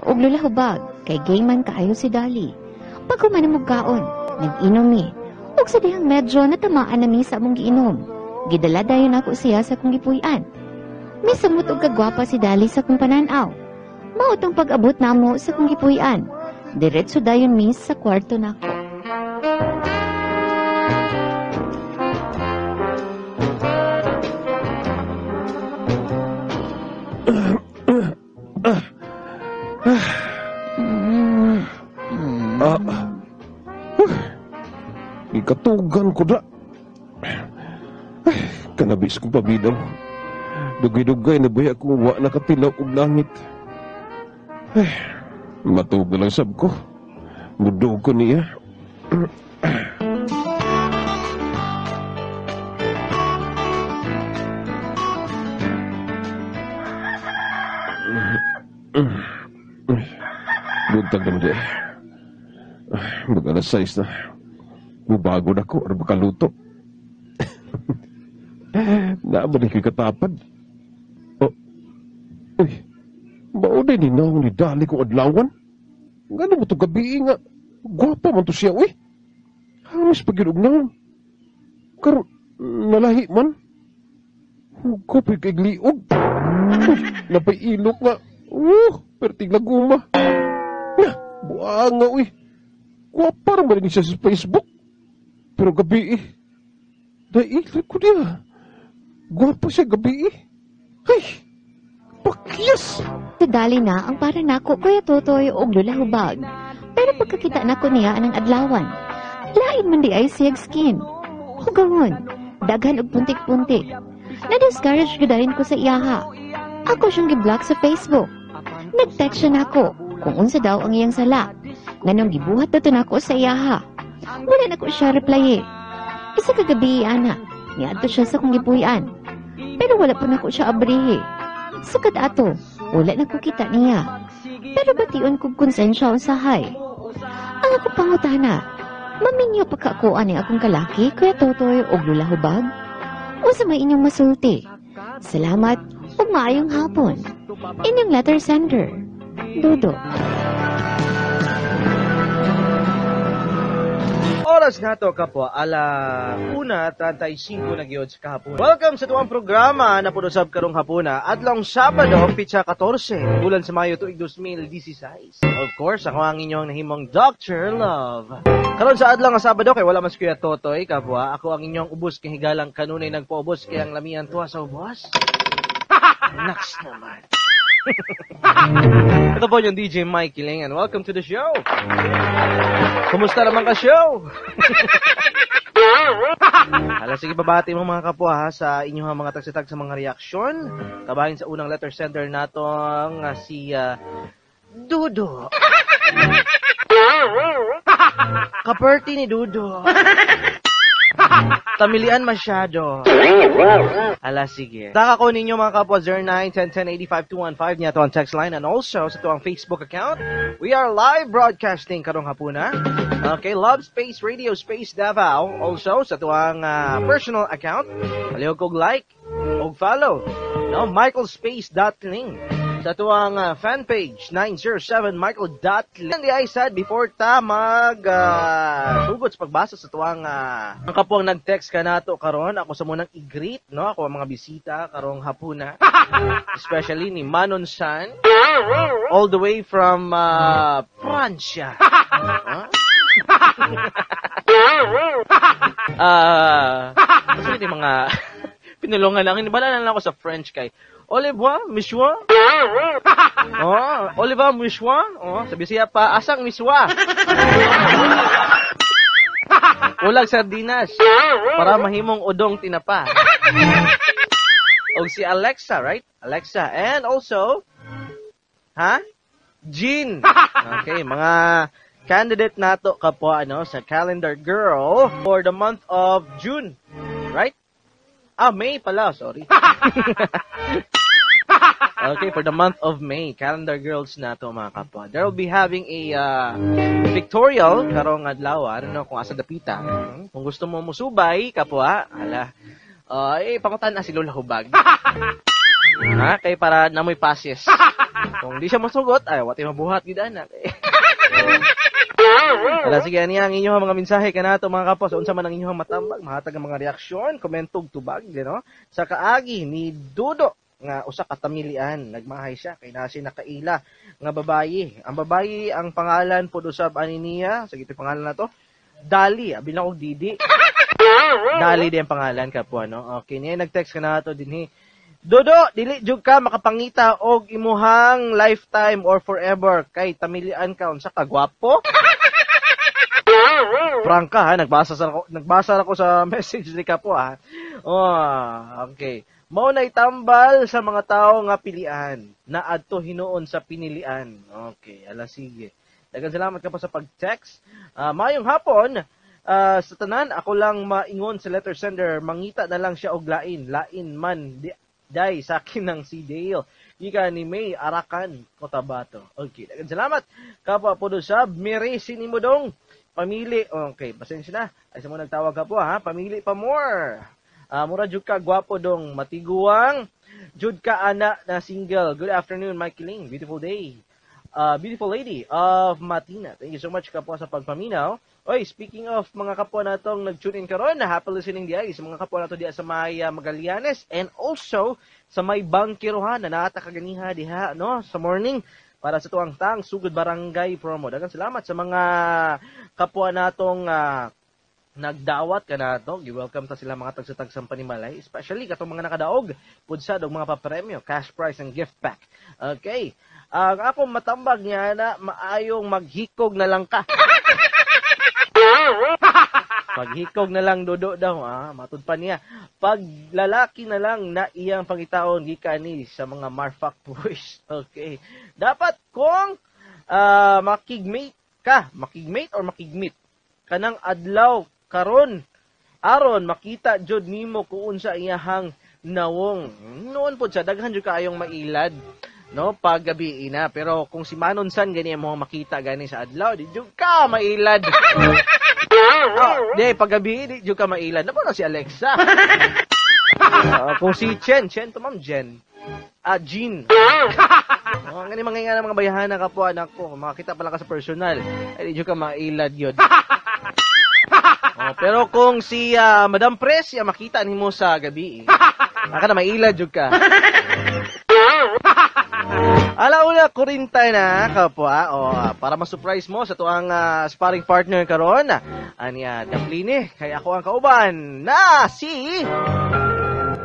Og lulahubag, kay gayman kaayo si Dali. Pag humanamog kaon, nag-inom mi. Og sa dihang medyo natamaan na mi sa among giinom. Gidala dayon ako siya sa kong gipuy-an. Misamot og kagwapa si Dali sa kong pananaw. Mautong pag-abot namo sa kong gipuy-an. Diretso dayon mi sa kwarto nako. Ikatugan ko da. Kanabis kong pabidam. Dugay-dugay na baya kung wa nakatilaw og langit. Matugal lang sab ko. Mudog ko niya. Buntag naman di. Mag-alas 6 na. Bubago na ko, ano makaluto? Naabalik yung katapad. Oh, uy, maunay ni naong ni Dali kong adlawan? Ngano mo ito gabi nga? Gwapa man to siya, uy. Hamis pag-inog naong. Karon, nalahi man. Kopi kay gliog. Napay ilok nga. Pertig laguma. Buang nga, uy. Gwapa naman rin siya sa Facebook. Pero gabi dahil ko niya. Gwapa siya gabi Ay, pakyas! Dali na ang para nako Kuya Totoy og lulahubag. Pero pagkakita nako niya anang adlawan, lain man di ay siyag skin. Hugawon, daghan og puntik-puntik. Na-discourage gyudahin ko sa iyaha. Ako siyang gi-block sa Facebook. Nag-text siya nako kung unsa daw ang iyang sala. Nganong gibuhat na to nako sa iyaha. Wala na ko siya reply Isa kagabi, ana. Niadto siya sa kong gipuy-an. Pero wala po na ko siya abrihe. Sukad ato, wala na ko kita niya. Pero bation kong konsensya usahay. Ang ako pangutana, maminyo pagkakuan ni akong kalaki, Kuya Totoy og lulahubag? O sa may inyong masulti? Salamat o maayong hapon. Inyong letter sender, Dodo. Oras na to kapwa, ala 1:35 na gyud sa kahapon. Welcome sa tuwang programa na punusab karong hapuna. Adlong Sabado, pitsa 14, bulan sa Mayo tuig 2016. Of course, ako ang inyong nahimong Dr. Love. Karon sa adlaw nga Sabado kay wala mas Kuya Totoy kapwa, ako ang inyong ubos kay higalang kanunay nagpaubos kay ang lamian tuwa sa ubos. Next naman. Ito po yung DJ Mike Kiling and welcome to the show. Kumusta naman ka show? Hala, sige babati mo mga kapwa ha, sa inyong mga tagsitag sa mga reaksyon. Kabahin sa unang letter sender natong si Dudo. Kaperti ni Dudo. Tamilian masyado. Ala, sige. Taka ko ninyo mga kapwa 091010852115 niya to ang text line and also sa to ang Facebook account. We are live broadcasting karong hapuna. Okay, Love Space Radio Space Davao. Also sa to ang personal account. Palihog kog like og follow. No, michaelspace.ling. Sa tuwang fan page 907michael.ling. Hindi ay sad before ta sugod sa pagbasa sa tuwang ang kapuang nag-text ka nato karon. Ako sa munang i-greet, no? Ako ang mga bisita karong hapuna. Especially ni Manon San all the way from Francia. Kasi hindi mga pinulungan lang. Inibala lang ako sa French kay au revoir, monsieur. Au revoir, monsieur. Sabi siya pa, asang miswa? Ulag sardinas. Para mahimong udong tinapa. O si Alexa, right? Alexa. And also, Jean. Okay, mga candidate nato kapo sa Calendar Girl for the month of June. Right? May pala, sorry. Okay, for the month of May, Calendar Girls na to mga kapwa. There will be having a pictorial karong adlaw, kung asa dapita. Kung gusto mo musubay, kapwa, pangutan na si Lola Hubag. Kay para namoy passes. Kung di siya masugot, ay, wati mabuhat gid anak. Ala, sige, ani ang inyong mga mensahe kanato mga kapos. Unsa man ang inyong matambag, mahatag ang mga reaksyon, komentog tubag, no? Sa kaagi ni Dudo nga usa ka tamilian, nagmahay siya kay nasi nakaila nga babayi. Ang babayi ang pangalan pud usab ani niya, sige ito pangalan na to. Dali, abi na og Didi. Dali din ang pangalan kapwa, no? Okay, niya nag-text ka na to dinhi. Dodo, dili jud ka makapangita og imuhang lifetime or forever kay tamilian ka unsa ka gwapo? Prangka ha, nagbasa ako sa message ni Kapo ha. Oh, okay. Mao na itambal sa mga tao nga pilian na adto hinuon sa pinilian. Okay, ala sige. Daghang salamat ka pa sa pag-text. Mayong hapon. Sa tanan, ako lang maingon sa letter sender, mangita na lang siya og lain. Lain man, day sa akin ng si Dale. Ika ni May Arakan, Cotabato. Okay, daghang salamat. Kapwa po doon sa Miresi ni mo dong. Pamili. Okay, pasensya na. Ay sa mo nagtawag ka po ha. Pamili pa more. Mura jud ka gwapo dong. Matiguang. Jud ka ana na single. Good afternoon, Mikey Ling. Beautiful day. Beautiful lady of Matina. Thank you so much kapwa sa pagpaminaw. Oy, speaking of mga kapwa natong nag-tune in karon, happy listening diay sa mga kapwa nato diya sa may Magallanes and also sa may Bangkirohan na nata kaganiha diha no sa morning para sa tuang tang sugod barangay promo. Daghang salamat sa mga kapwa natong nagdawat kanato. Welcome ta sila mga tagsatagsang panimalay, especially katong mga nakadaog pudsad og mga papremyo, cash prize and gift pack. Okay. Ang ako matambag niya na maayong maghikog na lang ka. Paghikog na lang Dodo daw, matud pa niya. Pag lalaki na lang na iyang pangitaon gikani sa mga Marfak boys. Okay. Dapat kung makigmate ka, makigmate or makigmeet kanang adlaw karon aron makita jud nimo kung unsa iyahang nawong. Noon po siya daghan jud kaayong mailad. No, pag gabi na. Pero kung si Manon San gani mo makita gani sa adlaw, di jud ka mailad. Di pag gabi di jud ka mailad. Nako na si Alexa. Kung si Chen to ma'am Jen. Jean. Ngani mga mga bayahana ka po anak ko, makita pala ka sa personal. Ay di jud ka mailad yun. Pero kung si Madam Pres, makita nimo sa gabi. Aka na mailad jud ka. Alauna, kurinta na, kapwa. Para ma-surprise mo sa tuang sparring partner karon. Anya, Daplini, kaya ako ang kauban na si...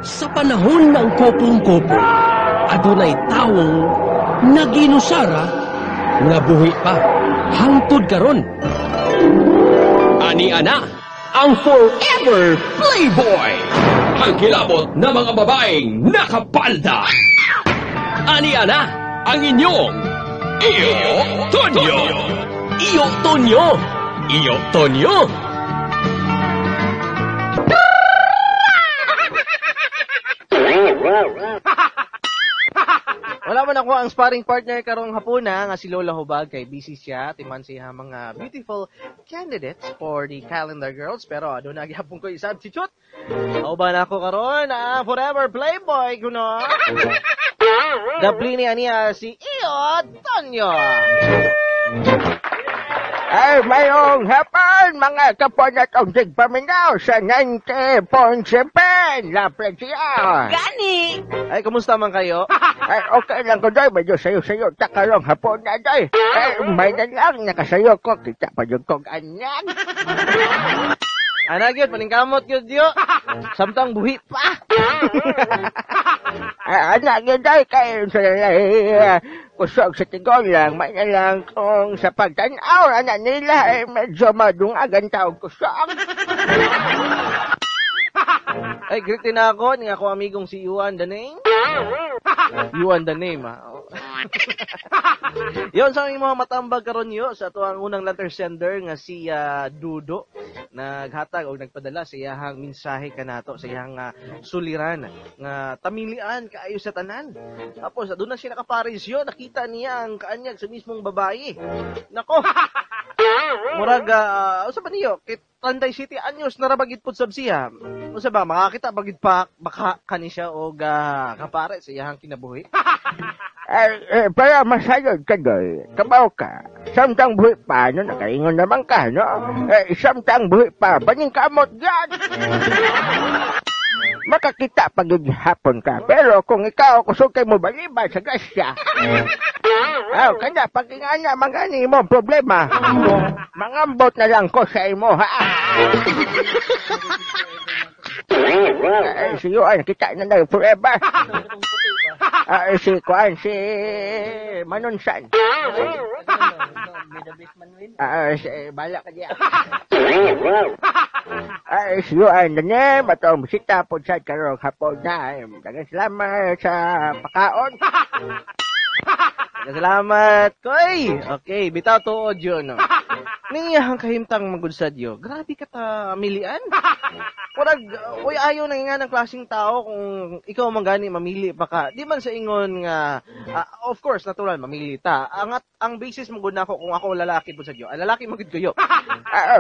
Sa panahon ng kopong-kopo, adunay taong naginusara nga buhi pa hangtod karon. Ani ana ang forever playboy, ang kilabot na mga babaeng nakapalda. Ani ana ang inyong Iyo Tonyo. Iyo Tonyo. Iyo Tonyo. Wala man ako ang sparring partner karong hapuna nga si Lola Hubag kay busy siya timan siya mga beautiful candidates for the Calendar Girls pero adto na gyapon ko i-substitute. Kauban ako karon forever playboy kuno. Daplini aniya si Iyo Tonyo. Ay, mayong hapon, mga kapon at ang tigpaminaw sa 90.7 La Presión. Gani! Ay, kumusta man kayo? Ay, okay lang ko, Doy. Medyo sayo-sayo takarong hapon na, Doy. Ay, may na lang, nakasayo ko. Kita pa yung kong anyag. Anak yun, paningkamot yun, Diyo. Samtang buhi pa. Anak yun, Doy. Kaya sa kusog sa tigol lang. May na lang kung sa pagtanaw, anak nila, ay medyo madungagan taong kusog. Ay, greet din ako. Nga ako amigong si Yuan the name. Yuan the name, ha? Yon sa mga matambag karon yo sa ato ang unang letter sender nga si Dudo naghatag o nagpadala sa iyang mensahe kanato sa iyang suliran nga tamilian kaayo sa tanan. Tapos aduna siya nakapares yo, nakita niya ang kaanyag sa mismong babae. Nako. Murag usa ba niyo kit Tanday City anyos narabagit pud sab siya. Usa ba makakita bagid pa baka kani siya og kapare sa iyang kinabuhi. Para masayod ka doy, kabaw ka. Samtang buhi pa, no, nakaingon naman ka, no? Samtang buhi pa, baning kamot yan. Makakita pag hapon ka. Pero kung ikaw kusog kay mo baliba sa gasya, kanya pagkinganya mangani mo problema. Mangambot na lang ko sa imo, ha? Siyuan, kita na lang forever. Si Kuan, si Manunsan. Bala ka diya. Siyuan, na matong bisita po sa karong hapon na. Dagang salamat sa pakaon. Salamat, Koy! Okay, bitaw to audio, no? Nangiyahang kahimtang magudsad yo. Grabe ka ta, milian. Kurag, ayaw na nga ng klaseng tao kung ikaw manggani, mamili pa ka. Di man sa ingon nga, of course, natural, mamili ta. Ang basis mo gud nako kung ako lalaki po sa iyo. Lalaki magud kayo.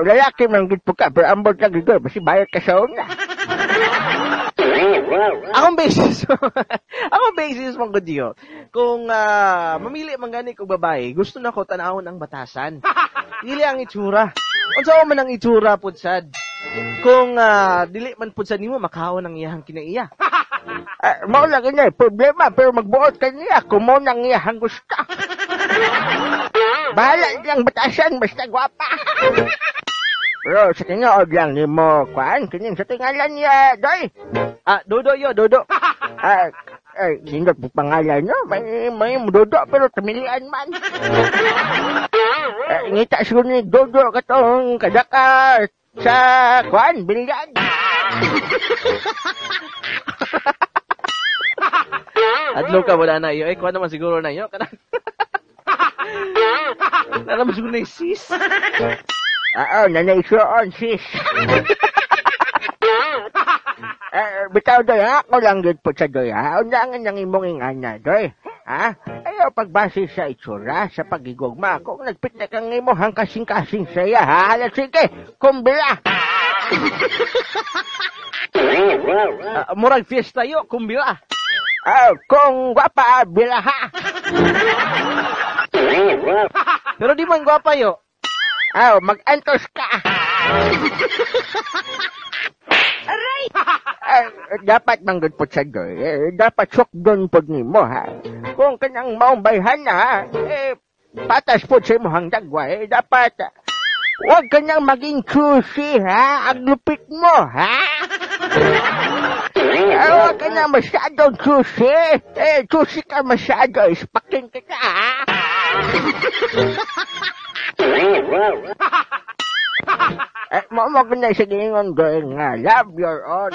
Lalaki man gud po ka, pero ambot ka gud, basi bayad ka sa una. Akong basis mong gud yo. Kung mamili man gani kog babae, gusto nako tanawon ang batasan. Dili ang itsura. Unsa man ang itsura pud sad. Kung dili man pud sad nimo makahon ang iyang kinaiya. Mao lang ina problema, pero magbuot ka niya kung mo nang iyang gusto. Bahala lang batasan basta gwapa. Pero sa tinuod lang nimo kuan kining sa tingalan niya, doy. Dodo yo, Dodo. Sindot po pangalan no? May Dodo pero tamilian man. Ngita siguro ni Dodo katong kadaka sa kuan, bilyan. Adlo ka wala na iyo. Kuan naman siguro na iyo. Naman siguro na yung sis. Nanaysoon sis. Bitaw doy, ako lang gud po sa doy, ha? Undangan nang imong ingana, doy. Ha? Ayaw pagbase sa itsura, sa pagigugma. Kung nagpita kang imo, hang kasing-kasing saya, ha? Sige, kumbila. Murag fiesta yo, kumbila. Kung gwapa, bilaha. Pero di man gwapa yo. Mag-antos ka. Aray! Dapat manggod po sa doy. Dapat sukdon po nimo, ha? Kung kanang maumbayhan na, patas po sa imo hang dagwa, dapat, huwag kanyang maging choosy, ha? Ang lupit mo, ha? Huwag ka na masyadong choosy. Choosy ka masyado, ispakin kita, ha? Mo na sa gingon doon nga, love your own.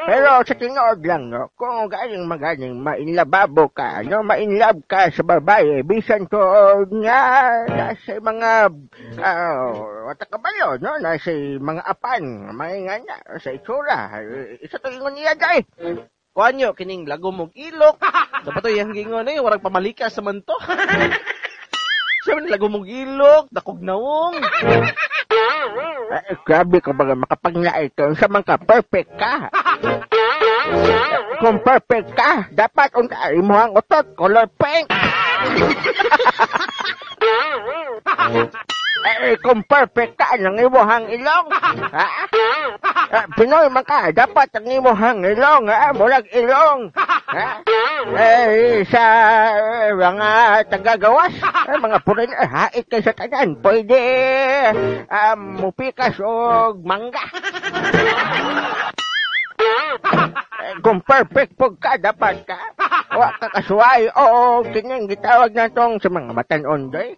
Pero sa tinood lang, no, kung galing magaling mainlababo ka, no, mainlove ka sa babae, bisan to nga, nasa mga, watakabalo, no, nasa mga apan, mga nga, sa itsura, isa to ingon niya, day. Kuanyo, kining lago mong ilok. Dapat to yung gingon eh, warang pamalika sa manto. Siya man lago mong ilok, dakog naong. Grabe ka ba makapagnait ka, sa mga perfect ka. Kung perfect ka, dapat untari mo ang utot, color pink. Kung perfect ka, nang imuhang ilong. Pinoy man ka, dapat ang imuhang ilong, mulag ilong. Sa mga tagagawas, mga purin, hait ka sa tanan, pwede mupikas o mangga. Kung perfect po ka, dapat ka. Huwag ka kasuway o kinyang gitawag na tong sa mga matanon doy.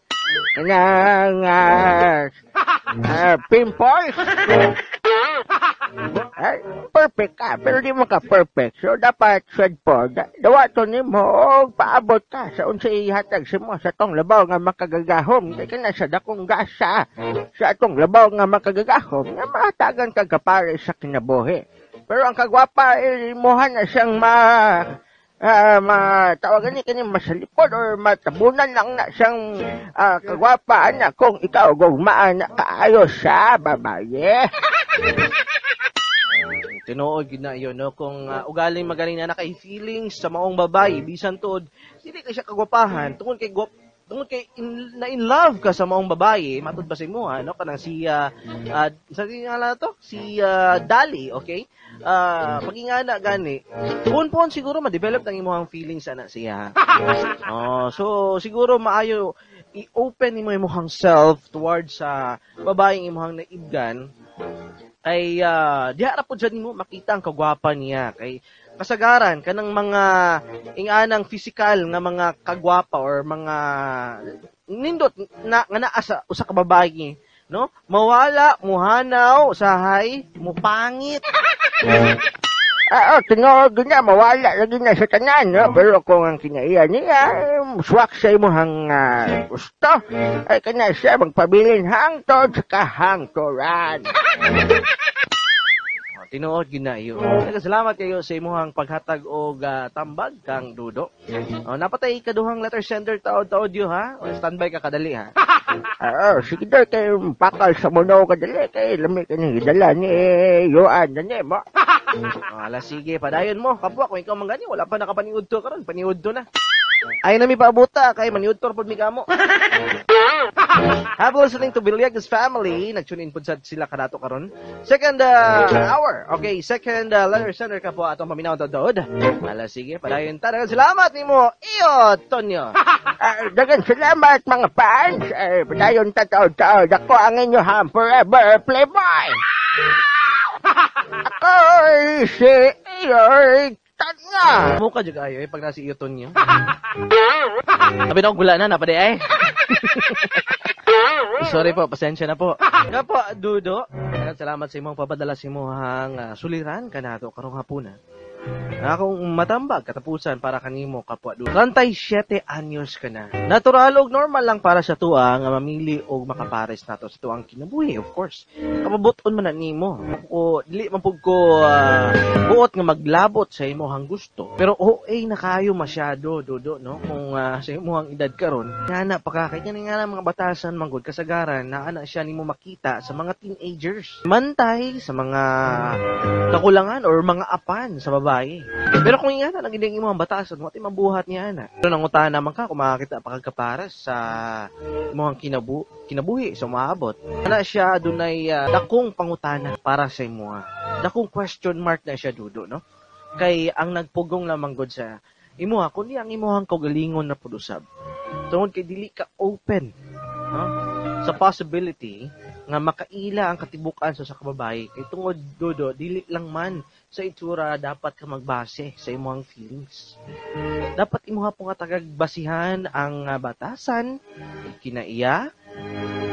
Kanang pimples. Perfect ka, pero di mo ka perfect. So, dapat sad po. Dawa to ni mo, paabot ka sa unsay ihatag sa mo sa tong labaw nga makagagahom. Kaya ka na sa dakong gasa sa atong labaw nga makagagahom nga mahatagan ka kapare sa kinabuhi. Pero ang kagwapa, imuhan na siyang tawagan ni kani masalipod or matabunan lang na siyang kagwapa na kung ikaw gugmaan na kaayo sa babae. Tinuod gid na yun, no? Kung ugaling magaling na nakay feelings sa maong babae, bisan tuod, dili kay siya kagwapahan, tungod kay in love ka sa maong babae, matud ba sa imo, no? Kanang si sa tingala to, si Dali, okay? Pagingana gani, pon siguro ma-develop ng imong feelings ana siya. So siguro maayo i-open nimo imong self towards sa babaeng imong naibgan ay diha ra pud nimo makita ang kagwapa niya kay kasagaran kanang mga inganang physical nga mga kagwapa or mga nindot nga naa sa usa ka babae, no? Mawala, muhanaw, usahay, mupangit. Tinuod niya, mawala lagi na sa tanan, no? Pero kung ang kinaiya niya, swak sa imong gusto, ay kana siya magpabilin hangtod sa kahangturan. Tinuod ginayo. Salamat kayo sa imong paghatag og tambag kang Dudo. Napatay kaduhang letter sender taod yo ha. Standby ka kadali ha. Sige daw kay pakal sa muno kadali kay lami kani dala ni Yoan na mo. Sige, padayon mo. Kapwa kung ikaw manggani wala pa nakapaniud to karon, paniud to na. Ay na mi paabuta kay maniud to pod mi kamo. Have listening to Bilyag's family. Nag-tune in po sila kanato karon. Second hour. Okay, second letter sender ka po atong paminaw dood. Sige, padayon ta. Salamat nimo, Iyo Tonyo. Dagan salamat mga fans. Padayon ta taod. Ako ang inyong forever playboy. Ako si Iyo Tonyo. Mukha dyan kayo pag nasi Iyo Tonyo. Sabi na akong gula na, napade ay. Sorry po, pasensya na po. Nga po, Dudo. Salamat sa imong papadala sa imong suliran kanato karong hapunan. Akong matambag katapusan para kanimo kapwa Dudo. 37 anyos ka na. Natural og normal lang para sa tuwa nga mamili og makapares nato sa tuang kinabuhi, of course. Kapabuton man na nimo. Ako dili man pud ko buot nga maglabot sa imong gusto. Pero na kayo masyado, Dudo, no? Kung sa imong edad karon, ana pa ka kay nga mga batasan manggod kasagaran na ana siya nimo makita sa mga teenagers. Mantay sa mga kakulangan or mga apan sa babae. Pero kung ingana lang giding imong batasan, mo ti mabuhat niya ana. Pero nangutan naman ka kung makakita pa kag kapares sa imong kinabuhi sa maabot. Ana siya dunay dakong pangutana para sa imo. Dakong question mark na siya, Dudo, no? Kay ang nagpugong lamang god sa imo kundi ang imong kaugalingon na pud usab. Tungod kay dili ka open, no? Sa possibility nga makaila ang katibukan sa kababae kay tungod Dudo dili lang man sa itsura dapat ka magbase sa imong feelings. Dapat imuha po nga tagagbasihan ang batasan kinaiya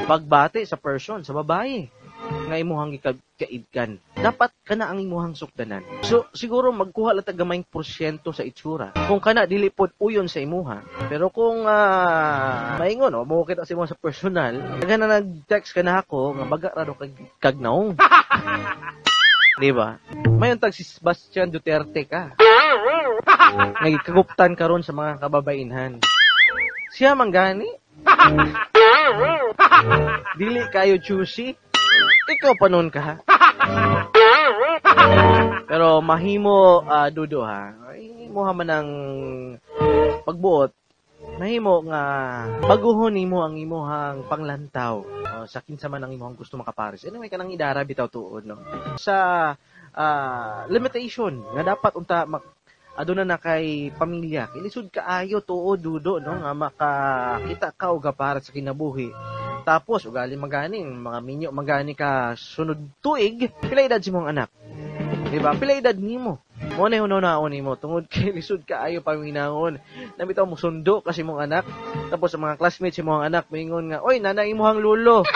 pagbati sa person sa babae nga imuhang kaidkan. Dapat kana ang imuhang sukdanan. So siguro magkuha lang tagamay porsyento sa itsura. Kung kana dili pod uyon sa imuha. Pero kung maingon mo kita sa imo sa personal, daga na nag-text ka na ako nga baga ra do kag naong. Di ba? Mayon tag si Sebastian Duterte ka. Nagkaguptan karon sa mga kababainhan. Siya manggani. Dili kayo choosy. Ikaw pa nun ka, ha? Pero mahimo, Dudo, ha? Mahimo man ang pagbuot. Mahimo nga baguhon nimo ang imuhang panglantaw. Sa kinsa man ang imuhang gusto makapares. Anyway, kanang idara bitaw tuod, no? Sa limitation nga dapat unta aduna na kay pamilya. Kilisod kaayo tuod, Dudo, no? Nga makakita ka og para sa kinabuhi. Tapos, ugali maganing, mga minyo magani ka sunod tuig, pila edad si mong anak. Diba? Pila edad nimo. Mo na hunaon nimo tungod kay lisod ka ayo paminahon. Nabitaw mo sundo kasi mong anak. Tapos sa mga classmates si mong anak moingon nga, "Oy, nanay imong lulo."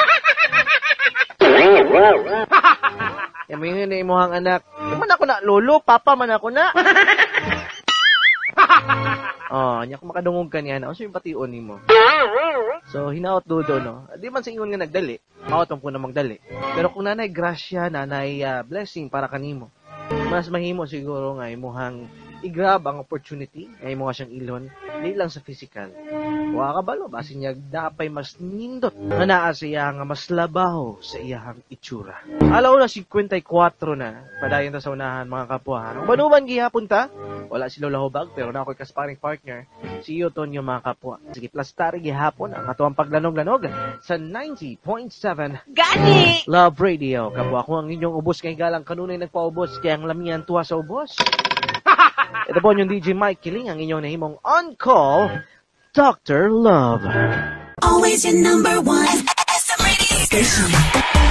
Moingon na imong anak, "Di man ako na lolo, papa man ako na." Nya kung makadungog ka niya na, so yung patiun nimo. So, hinaot Dudo, no? Di man sa ingon nga nagdali, maot po na magdali. Pero kung nanay grasya, nanay blessing para kanimo, mas mahimo siguro nga imuhang i-grab ang opportunity ay mo siyang ilon, di lang sa physical. Wa ka balo, basin niya dapay mas nindot na naa sa iya nga mas labaho sa iyahang itsura. Alaw na 54 na, padayon ta sa unahan mga kapwa. Ang banuban gihapon ta, wala si Lola Hubag, pero na ako'y kasparing partner, si Tonyo mga kapwa. Sige, plastari gihapon ang atuang paglanog-lanog sa 90.7 Gani! Love Radio. Kapwa ko ang inyong ubos kay galang kanunay nagpaubos, kaya ang lamian tuwa sa ubos. Ito po yung DJ Mike Kiling, ang inyong nahimong on-call, Dr. Love. Always your number one SM radio station.